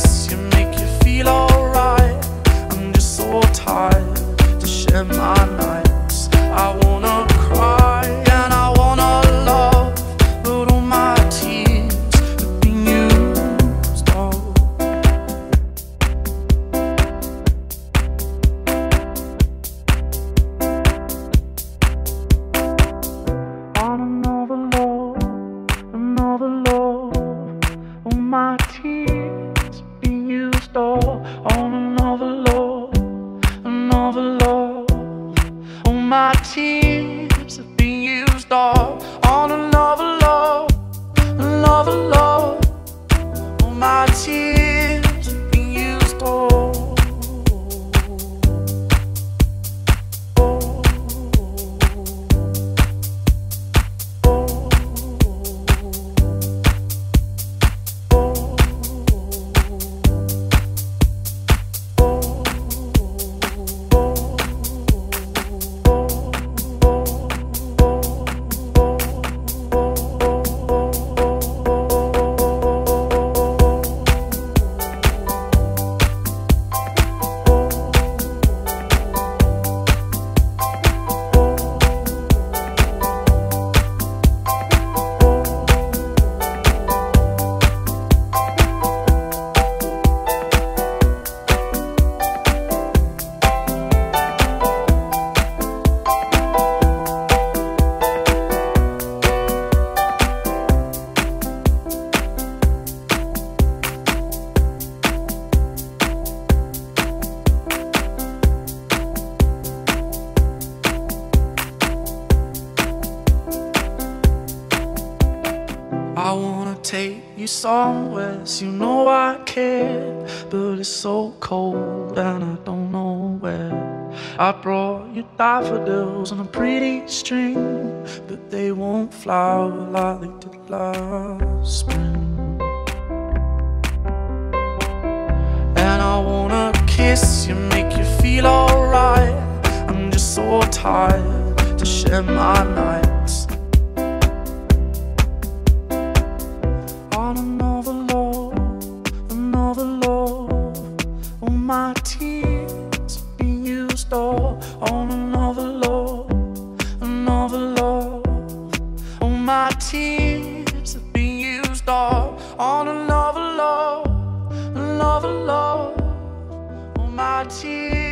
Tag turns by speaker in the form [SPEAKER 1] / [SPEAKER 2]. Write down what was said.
[SPEAKER 1] kiss you make you feel alright. I'm just so tired to share my nights. I wanna cry and I wanna love, but all my tears have been used up. On another love, another love, all my tears have been used up. On another love, another love, all my tears have been used up. On another love, another love, all my tears have been used up. I wanna take you somewhere, so you know I care, but it's so cold and I don't know where. I brought you daffodils on a pretty string, but they won't flower like they did last spring. And I wanna kiss you, make you feel alright. I'm just so tired to share my nights. On another love, another love, all my tears have been used up. On another love, another love, all my tears have been used up. On another love, another love, all my tears